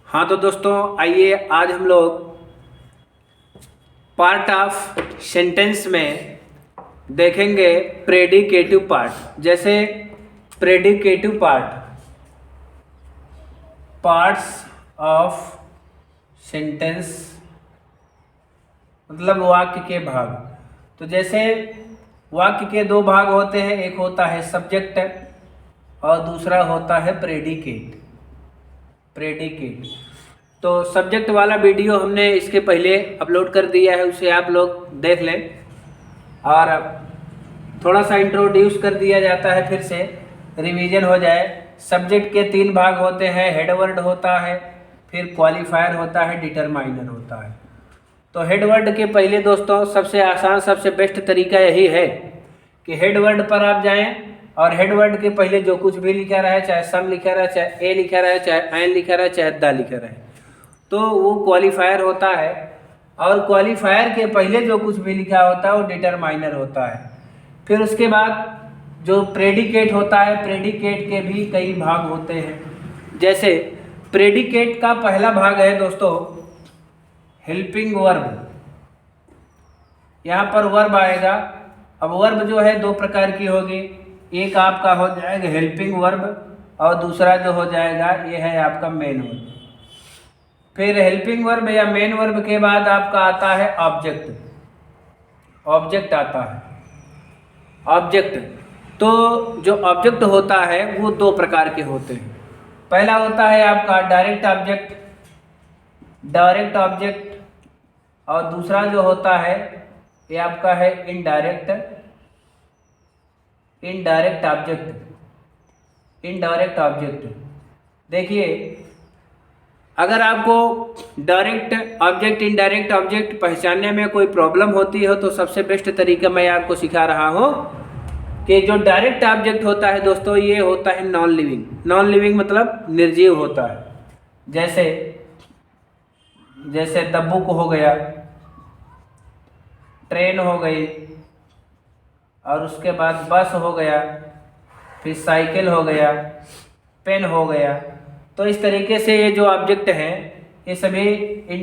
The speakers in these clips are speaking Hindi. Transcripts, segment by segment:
हाँ तो दोस्तों आइए आज हम लोग पार्ट ऑफ सेंटेंस में देखेंगे प्रेडिकेटिव पार्ट। जैसे प्रेडिकेटिव पार्ट्स ऑफ सेंटेंस मतलब वाक्य के भाग। तो जैसे वाक्य के दो भाग होते हैं, एक होता है सब्जेक्ट और दूसरा होता है प्रेडिकेट। तो सब्जेक्ट वाला वीडियो हमने इसके पहले अपलोड कर दिया है, उसे आप लोग देख लें। और थोड़ा सा इंट्रोड्यूस कर दिया जाता है, फिर से रिवीजन हो जाए। सब्जेक्ट के तीन भाग होते हैं, हेडवर्ड होता है, फिर क्वालिफायर होता है, डिटरमाइनर होता है। तो हेडवर्ड के पहले दोस्तों सबसे आसान सबसे बेस्ट तरीका यही है कि हेडवर्ड पर आप जाएं और हेडवर्ड के पहले जो कुछ भी लिखा रहे, चाहे सम लिखा रहे, चाहे ए लिखा रहे, चाहे एन लिखा रहे, चाहे द लिखा रहे, तो वो क्वालिफायर होता है। और क्वालिफायर के पहले जो कुछ भी लिखा होता है वो डिटरमाइनर होता है। फिर उसके बाद जो प्रेडिकेट होता है, प्रेडिकेट के भी कई भाग होते हैं। जैसे प्रेडिकेट का पहला भाग है दोस्तों हेल्पिंग वर्ब। यहाँ पर वर्ब आएगा। अब वर्ब जो है दो प्रकार की होगी, एक आपका हो जाएगा हेल्पिंग वर्ब और दूसरा जो हो जाएगा ये है आपका मेन वर्ब। फिर हेल्पिंग वर्ब या मेन वर्ब के बाद आपका आता है ऑब्जेक्ट आता है ऑब्जेक्ट। तो जो ऑब्जेक्ट होता है वो दो प्रकार के होते हैं। पहला होता है आपका डायरेक्ट ऑब्जेक्ट और दूसरा जो होता है ये आपका है इनडायरेक्ट ऑब्जेक्ट। देखिए, अगर आपको डायरेक्ट ऑब्जेक्ट इनडायरेक्ट ऑब्जेक्ट पहचानने में कोई प्रॉब्लम होती हो तो सबसे बेस्ट तरीका मैं आपको सिखा रहा हूँ कि जो डायरेक्ट ऑब्जेक्ट होता है दोस्तों ये होता है नॉन लिविंग मतलब निर्जीव होता है। जैसे द बुक हो गया, ट्रेन हो गई, और उसके बाद बस हो गया, फिर साइकिल हो गया, पेन हो गया। तो इस तरीके से ये जो ऑब्जेक्ट हैं ये सभी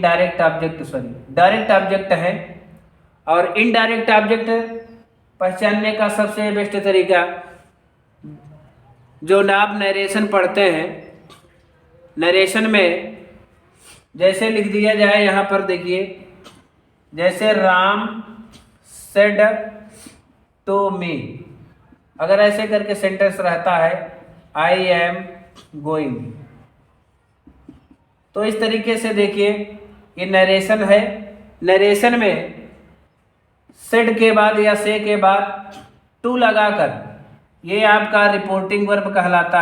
डायरेक्ट ऑब्जेक्ट हैं। और इनडायरेक्ट ऑब्जेक्ट पहचानने का सबसे बेस्ट तरीका, जो आप नरेशन पढ़ते हैं, नरेशन में जैसे लिख दिया जाए, यहाँ पर देखिए, जैसे राम सेड टू मी, अगर ऐसे करके सेंटेंस रहता है आई एम गोइंग, तो इस तरीके से देखिए ये नरेशन है। नरेशन में सेड के बाद या से के बाद टू लगाकर ये आपका रिपोर्टिंग वर्ब कहलाता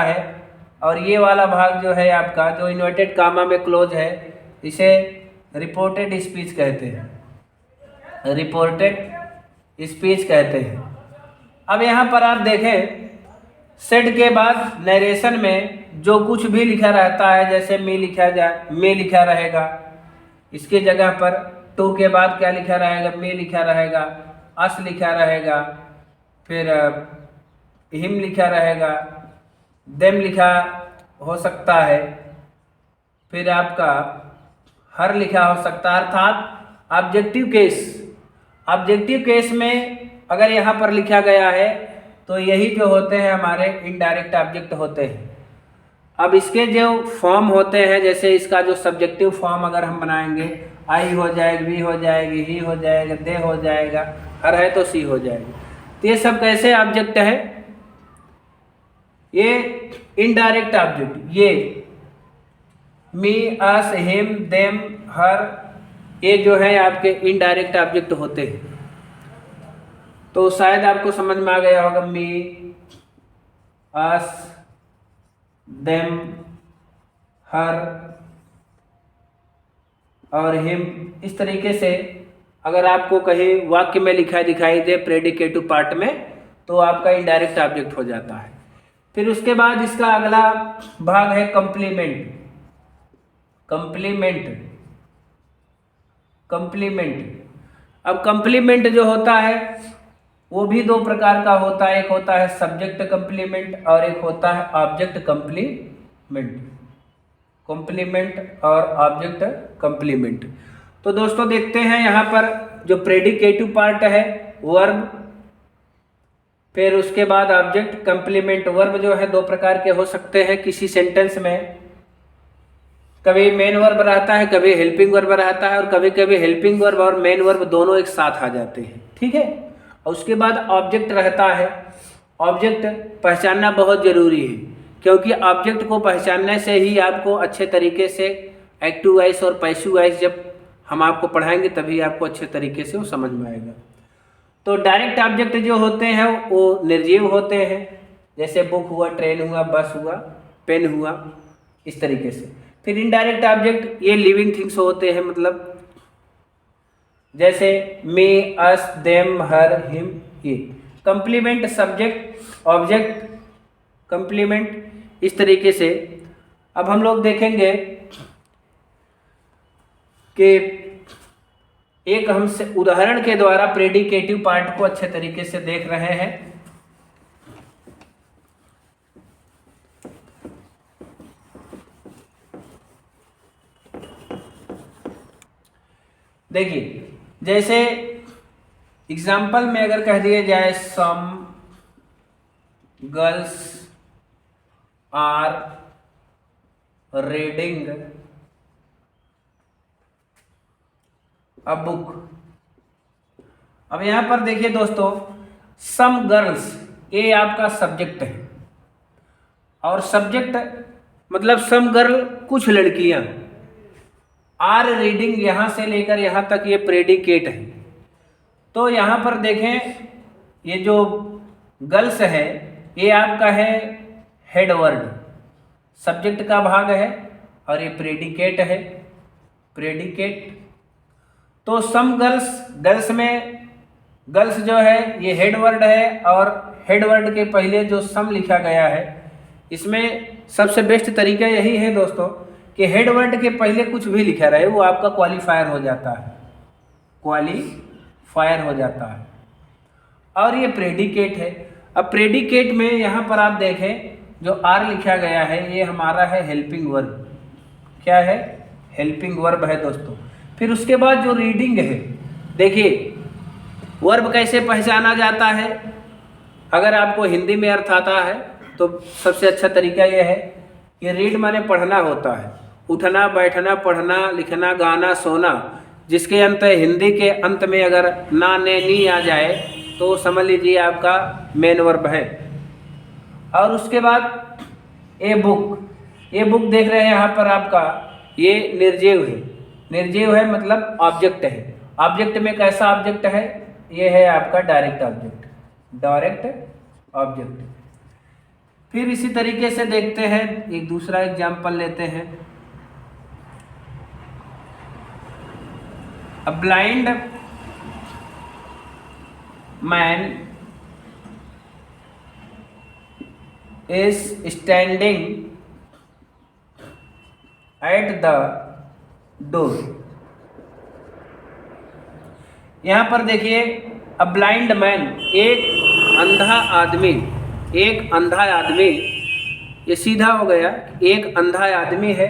है। और ये वाला भाग जो है आपका जो इन्वर्टेड कामा में क्लोज है, इसे रिपोर्टेड स्पीच कहते हैं। अब यहाँ पर आप देखें, सेड के बाद नरेशन में जो कुछ भी लिखा रहता है, जैसे मे लिखा रहेगा, इसकी जगह पर टू के बाद क्या लिखा रहेगा, मे लिखा रहेगा, अस लिखा रहेगा, फिर हिम लिखा रहेगा, देम लिखा हो सकता है, फिर आपका हर लिखा हो सकता है। अर्थात ऑब्जेक्टिव केस में अगर यहाँ पर लिखा गया है तो यही जो होते हैं हमारे इनडायरेक्ट ऑब्जेक्ट होते हैं। अब इसके जो फॉर्म होते हैं, जैसे इसका जो सब्जेक्टिव फॉर्म अगर हम बनाएंगे, आई हो जाएगी, वी हो जाएगी, ही हो जाएगा, दे हो जाएगा, हर है तो सी हो जाएगी। तो ये सब कैसे ऑब्जेक्ट है, ये इनडायरेक्ट ऑब्जेक्ट, ये मी, अस, हिम, देम, हर, ये जो है आपके इनडायरेक्ट ऑब्जेक्ट होते हैं। तो शायद आपको समझ में आ गया होगा, मी, अस, देम, हर और हिम। इस तरीके से अगर आपको कहीं वाक्य में लिखा दिखाई दे प्रेडिकेटिव पार्ट में, तो आपका इनडायरेक्ट ऑब्जेक्ट हो जाता है। फिर उसके बाद इसका अगला भाग है कंप्लीमेंट। अब कंप्लीमेंट जो होता है वो भी दो प्रकार का होता है, एक होता है सब्जेक्ट कंप्लीमेंट और एक होता है ऑब्जेक्ट कंप्लीमेंट। कॉम्प्लीमेंट और ऑब्जेक्ट कंप्लीमेंट। तो दोस्तों देखते हैं यहाँ पर जो प्रेडिकेटिव पार्ट है वर्ब, फिर उसके बाद ऑब्जेक्ट कंप्लीमेंट। वर्ब जो है दो प्रकार के हो सकते हैं किसी सेंटेंस में, कभी मेन वर्ब रहता है, कभी हेल्पिंग वर्ब रहता है, और कभी कभी हेल्पिंग वर्ब और मेन वर्ब दोनों एक साथ आ जाते हैं, ठीक है। और उसके बाद ऑब्जेक्ट रहता है। ऑब्जेक्ट पहचानना बहुत जरूरी है, क्योंकि ऑब्जेक्ट को पहचानने से ही आपको अच्छे तरीके से एक्टिव वॉइस और पैसिव वॉइस जब हम आपको पढ़ाएंगे तभी आपको अच्छे तरीके से वो समझ में आएगा। तो डायरेक्ट ऑब्जेक्ट जो होते हैं वो निर्जीव होते हैं, जैसे बुक हुआ, ट्रेन हुआ, बस हुआ, पेन हुआ, इस तरीके से। फिर इनडायरेक्ट ऑब्जेक्ट ये लिविंग थिंग्स होते हैं, मतलब जैसे मी, अस, देम, हर, हिम, ही। कंप्लीमेंट सब्जेक्ट ऑब्जेक्ट कंप्लीमेंट, इस तरीके से। अब हम लोग देखेंगे कि एक हम से उदाहरण के द्वारा प्रेडिकेटिव पार्ट को अच्छे तरीके से देख रहे हैं। देखिए, जैसे एग्जाम्पल में अगर कह दिया जाए some girls are reading a book. अब यहां पर देखिए दोस्तों, सम गर्ल्स ये आपका सब्जेक्ट है, और सब्जेक्ट मतलब सम गर्ल कुछ लड़कियां, आर रीडिंग यहां से लेकर यहां तक ये प्रेडिकेट है। तो यहां पर देखें, ये जो गर्ल्स है ये आपका है हेड वर्ड, सब्जेक्ट का भाग है, और ये प्रेडिकेट है, प्रेडिकेट। तो सम गर्ल्स, गर्ल्स में गर्ल्स जो है ये हेड वर्ड है, और हेड वर्ड के पहले जो सम लिखा गया है, इसमें सबसे बेस्ट तरीका यही है दोस्तों कि हेड वर्ड के पहले कुछ भी लिखा रहे वो आपका क्वालिफायर हो जाता है, क्वालिफायर हो जाता है। और ये प्रेडिकेट है। अब प्रेडिकेट में यहाँ पर आप देखें जो आर लिखा गया है ये हमारा है हेल्पिंग वर्ब। क्या है? हेल्पिंग वर्ब है दोस्तों। फिर उसके बाद जो रीडिंग है, देखिए वर्ब कैसे पहचाना जाता है। अगर आपको हिंदी में अर्थ आता है तो सबसे अच्छा तरीका यह है कि रीड माने पढ़ना होता है, उठना, बैठना, पढ़ना, लिखना, गाना, सोना। जिसके अंत हिंदी के अंत में अगर ना, ने, नी आ जाए तो समझ लीजिए आपका मेन वर्ब है। और उसके बाद ए बुक, ये बुक देख रहे हैं यहाँ पर आपका ये निर्जीव है। निर्जीव है मतलब ऑब्जेक्ट है। ऑब्जेक्ट में कैसा ऑब्जेक्ट है? ये है आपका डायरेक्ट ऑब्जेक्ट, डायरेक्ट ऑब्जेक्ट। फिर इसी तरीके से देखते हैं, एक दूसरा एग्जाम्पल लेते हैं। A blind man is standing at the door। यहाँ पर देखिए, अ ब्लाइंड मैन, एक अंधा आदमी, एक अंधा आदमी, ये सीधा हो गया, एक अंधा आदमी है।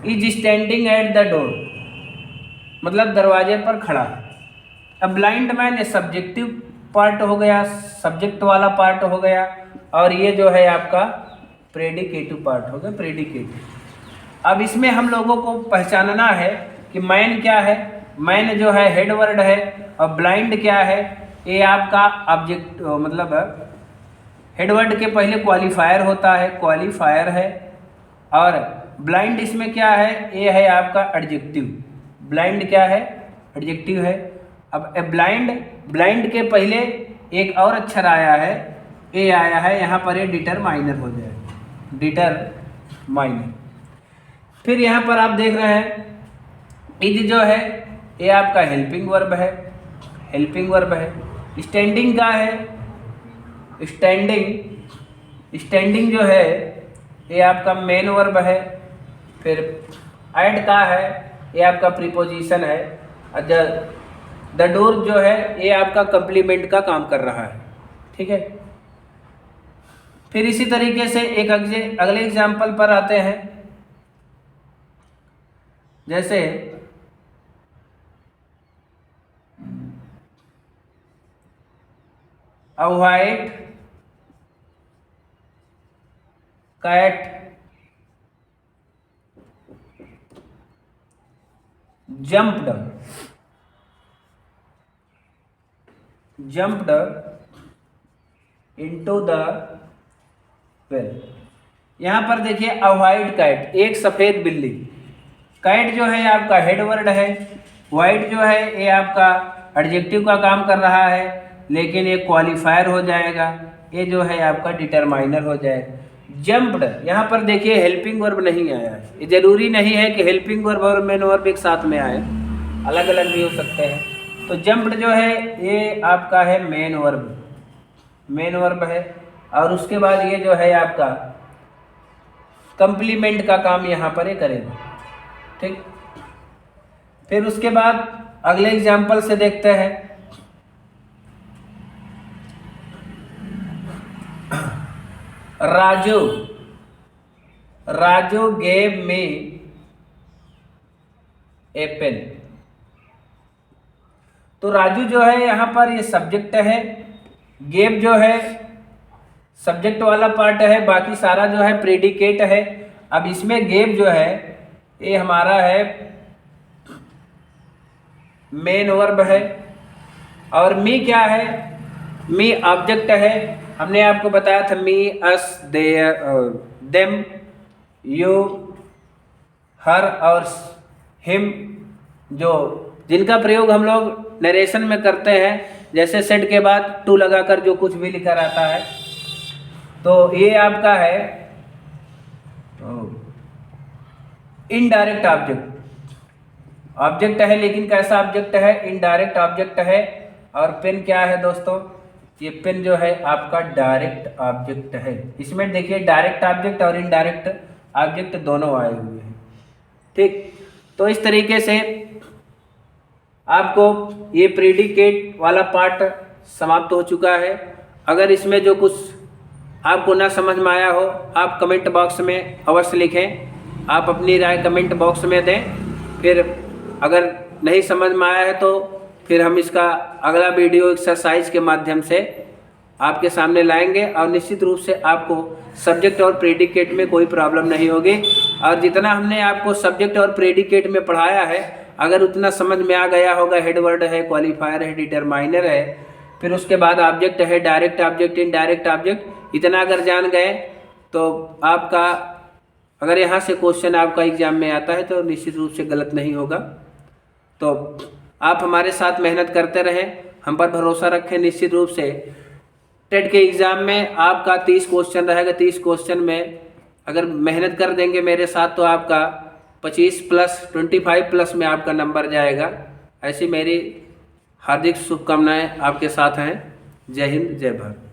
Is standing at the door मतलब दरवाजे पर खड़ा है। अब ब्लाइंड मैन ये सब्जेक्टिव पार्ट हो गया, सब्जेक्ट वाला पार्ट हो गया, और ये जो है आपका प्रेडिकेटिव पार्ट हो गया, प्रेडिकेटिव। अब इसमें हम लोगों को पहचानना है कि मैन क्या है। मैन जो है हेड वर्ड है, और ब्लाइंड क्या है? ये आपका ऑब्जेक्ट मतलब हेड वर्ड के पहले क्वालिफायर होता है, क्वालिफायर है। और ब्लाइंड इसमें क्या है? ये है आपका एडजेक्टिव। ब्लाइंड क्या है? एडजेक्टिव है। अब ए ब्लाइंड, ब्लाइंड के पहले एक और अक्षर आया है, ए आया है, यहाँ पर ये डिटरमाइनर हो जाएगा, डिटरमाइनर। फिर यहाँ पर आप देख रहे हैं इज जो है ये आपका हेल्पिंग वर्ब है, हेल्पिंग वर्ब है। स्टैंडिंग का है, स्टैंडिंग, स्टैंडिंग जो है ये आपका मेन वर्ब है। फिर ऐड का है, ये आपका प्रीपोजिशन है। द डोर जो है ये आपका कंप्लीमेंट का काम कर रहा है, ठीक है। फिर इसी तरीके से एक अगले एग्जाम्पल पर आते हैं। जैसे a white cat jumped into the well। यहाँ पर देखिए अ व्हाइट कैट, एक सफ़ेद बिल्ली। कैट जो है आपका हेड वर्ड है, वाइट जो है ये आपका एडजेक्टिव का काम कर रहा है, लेकिन ये क्वालिफायर हो जाएगा, ये जो है आपका डिटरमाइनर हो जाएगा। जंप्ड, यहाँ पर देखिए हेल्पिंग वर्ब नहीं आया है। ये जरूरी नहीं है कि हेल्पिंग वर्ब और मेन वर्ब एक साथ में आए, अलग अलग भी हो सकते हैं। तो जंप्ड जो है ये आपका है मेन वर्ब है, और उसके बाद ये जो है आपका कंप्लीमेंट का काम यहाँ पर ये करेगा, ठीक। फिर उसके बाद अगले एग्जाम्पल से देखते हैं। राजू गेव मी ए पेन। तो राजू जो है यहाँ पर ये सब्जेक्ट है, गेव जो है सब्जेक्ट वाला पार्ट है, बाकी सारा जो है प्रेडिकेट है। अब इसमें गेव जो है ये हमारा है मेन वर्ब है, और मी क्या है, मी ऑब्जेक्ट है। हमने आपको बताया था मी, अस, देम, यू, हर और हिम, जो जिनका प्रयोग हम लोग नरेशन में करते हैं, जैसे सेड के बाद टू लगाकर जो कुछ भी लिखा रहता है। तो ये आपका है इनडायरेक्ट ऑब्जेक्ट है, लेकिन कैसा ऑब्जेक्ट है, इनडायरेक्ट ऑब्जेक्ट है। और पेन क्या है दोस्तों, ये पेन जो है आपका डायरेक्ट ऑब्जेक्ट है। इसमें देखिए डायरेक्ट ऑब्जेक्ट और इनडायरेक्ट ऑब्जेक्ट दोनों आए हुए हैं, ठीक। तो इस तरीके से आपको ये प्रेडिकेट वाला पार्ट समाप्त हो चुका है। अगर इसमें जो कुछ आपको ना समझ में आया हो, आप कमेंट बॉक्स में अवश्य लिखें, आप अपनी राय कमेंट बॉक्स में दें। फिर अगर नहीं समझ में आया है तो फिर हम इसका अगला वीडियो एक्सरसाइज के माध्यम से आपके सामने लाएंगे, और निश्चित रूप से आपको सब्जेक्ट और प्रेडिकेट में कोई प्रॉब्लम नहीं होगी। और जितना हमने आपको सब्जेक्ट और प्रेडिकेट में पढ़ाया है, अगर उतना समझ में आ गया होगा, हेड वर्ड है, क्वालिफायर है, डिटरमाइनर है, फिर उसके बाद ऑब्जेक्ट है, डायरेक्ट ऑब्जेक्ट, इनडायरेक्ट ऑब्जेक्ट, इतना अगर जान गए तो आपका अगर यहाँ से क्वेश्चन आपका एग्जाम में आता है तो निश्चित रूप से गलत नहीं होगा। तो आप हमारे साथ मेहनत करते रहें, हम पर भरोसा रखें। निश्चित रूप से टेट के एग्ज़ाम में आपका 30 क्वेश्चन रहेगा। 30 क्वेश्चन में अगर मेहनत कर देंगे मेरे साथ तो आपका 25 प्लस 25 प्लस में आपका नंबर जाएगा। ऐसी मेरी हार्दिक शुभकामनाएं आपके साथ हैं। जय हिंद, जय भारत।